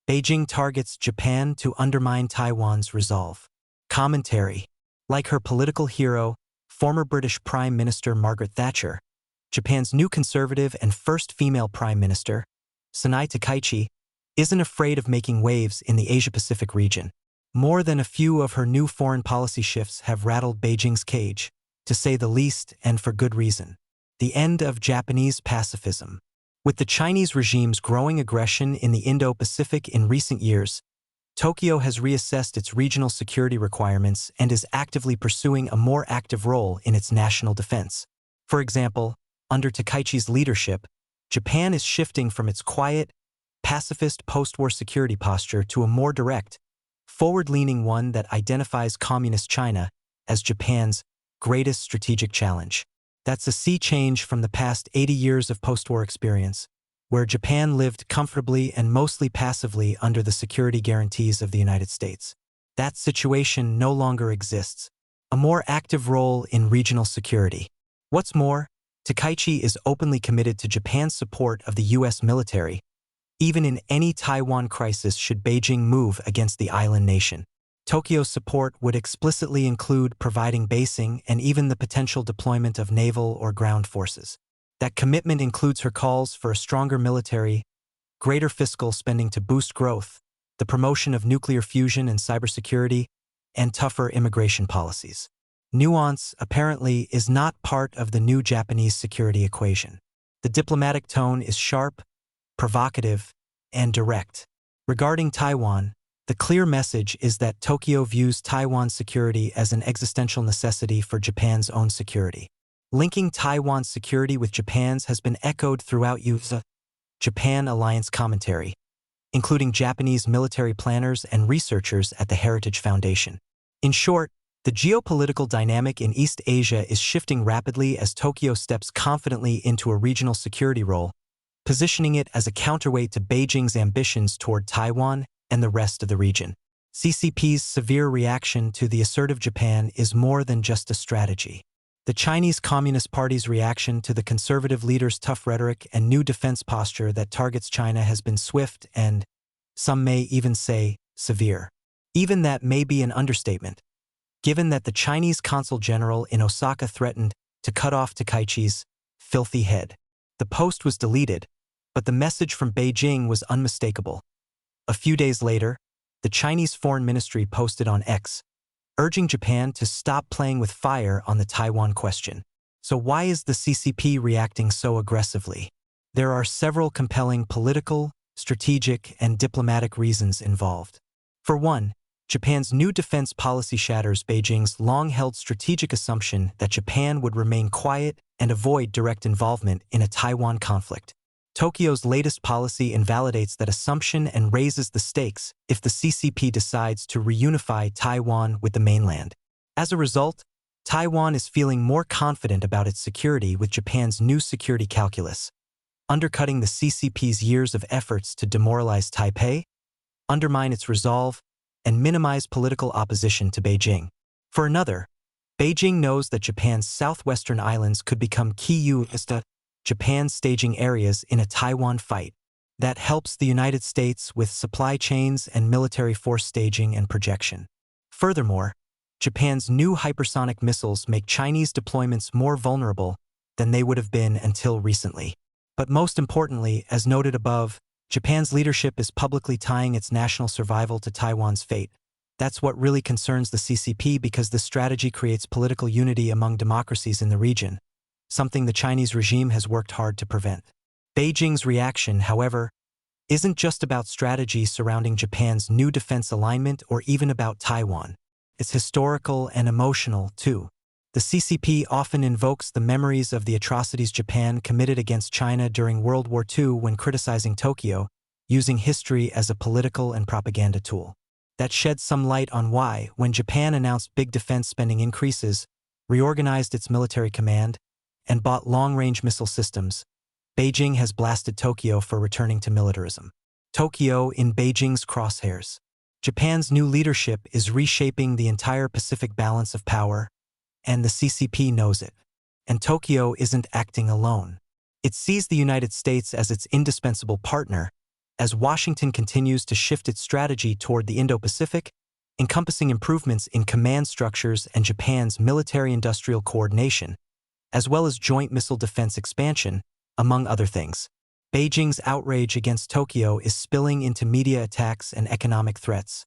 Beijing targets Japan to undermine Taiwan's resolve. Commentary. Like her political hero, former British Prime Minister Margaret Thatcher, Japan's new conservative and first female Prime Minister, Sanai Takaichi, isn't afraid of making waves in the Asia-Pacific region. More than a few of her new foreign policy shifts have rattled Beijing's cage, to say the least, and for good reason. The end of Japanese pacifism. With the Chinese regime's growing aggression in the Indo-Pacific in recent years, Tokyo has reassessed its regional security requirements and is actively pursuing a more active role in its national defense. For example, under Takaichi's leadership, Japan is shifting from its quiet, pacifist post-war security posture to a more direct, forward-leaning one that identifies Communist China as Japan's greatest strategic challenge. That's a sea change from the past 80 years of post-war experience, where Japan lived comfortably and mostly passively under the security guarantees of the United States. That situation no longer exists. A more active role in regional security. What's more, Takaichi is openly committed to Japan's support of the U.S. military, even in any Taiwan crisis should Beijing move against the island nation. Tokyo's support would explicitly include providing basing and even the potential deployment of naval or ground forces. That commitment includes her calls for a stronger military, greater fiscal spending to boost growth, the promotion of nuclear fusion and cybersecurity, and tougher immigration policies. Nuance, apparently, is not part of the new Japanese security equation. The diplomatic tone is sharp, provocative, and direct. Regarding Taiwan, the clear message is that Tokyo views Taiwan's security as an existential necessity for Japan's own security. Linking Taiwan's security with Japan's has been echoed throughout U.S.-Japan alliance commentary, including Japanese military planners and researchers at the Heritage Foundation. In short, the geopolitical dynamic in East Asia is shifting rapidly as Tokyo steps confidently into a regional security role, positioning it as a counterweight to Beijing's ambitions toward Taiwan and the rest of the region. CCP's severe reaction to the assertive Japan is more than just a strategy. The Chinese Communist Party's reaction to the conservative leader's tough rhetoric and new defense posture that targets China has been swift and, some may even say, severe. Even that may be an understatement, given that the Chinese consul general in Osaka threatened to cut off Takaichi's filthy head. The post was deleted, but the message from Beijing was unmistakable. A few days later, the Chinese Foreign Ministry posted on X, urging Japan to stop playing with fire on the Taiwan question. So why is the CCP reacting so aggressively? There are several compelling political, strategic, and diplomatic reasons involved. For one, Japan's new defense policy shatters Beijing's long-held strategic assumption that Japan would remain quiet and avoid direct involvement in a Taiwan conflict. Tokyo's latest policy invalidates that assumption and raises the stakes if the CCP decides to reunify Taiwan with the mainland. As a result, Taiwan is feeling more confident about its security with Japan's new security calculus, undercutting the CCP's years of efforts to demoralize Taipei, undermine its resolve, and minimize political opposition to Beijing. For another, Beijing knows that Japan's southwestern islands could become key Japan's staging areas in a Taiwan fight. That helps the United States with supply chains and military force staging and projection. Furthermore, Japan's new hypersonic missiles make Chinese deployments more vulnerable than they would have been until recently. But most importantly, as noted above, Japan's leadership is publicly tying its national survival to Taiwan's fate. That's what really concerns the CCP because this strategy creates political unity among democracies in the region, something the Chinese regime has worked hard to prevent. Beijing's reaction, however, isn't just about strategy surrounding Japan's new defense alignment or even about Taiwan. It's historical and emotional, too. The CCP often invokes the memories of the atrocities Japan committed against China during World War II when criticizing Tokyo, using history as a political and propaganda tool. That sheds some light on why, when Japan announced big defense spending increases, reorganized its military command, and bought long-range missile systems, Beijing has blasted Tokyo for returning to militarism. Tokyo in Beijing's crosshairs. Japan's new leadership is reshaping the entire Pacific balance of power, and the CCP knows it. And Tokyo isn't acting alone. It sees the United States as its indispensable partner, as Washington continues to shift its strategy toward the Indo-Pacific, encompassing improvements in command structures and Japan's military-industrial coordination, as well as joint missile defense expansion, among other things. Beijing's outrage against Tokyo is spilling into media attacks and economic threats,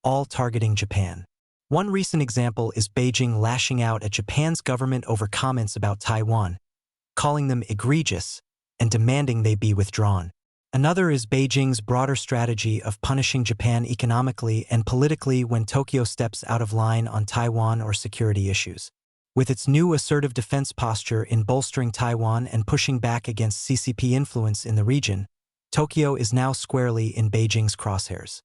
all targeting Japan. One recent example is Beijing lashing out at Japan's government over comments about Taiwan, calling them egregious and demanding they be withdrawn. Another is Beijing's broader strategy of punishing Japan economically and politically when Tokyo steps out of line on Taiwan or security issues. With its new assertive defense posture in bolstering Taiwan and pushing back against CCP influence in the region, Tokyo is now squarely in Beijing's crosshairs.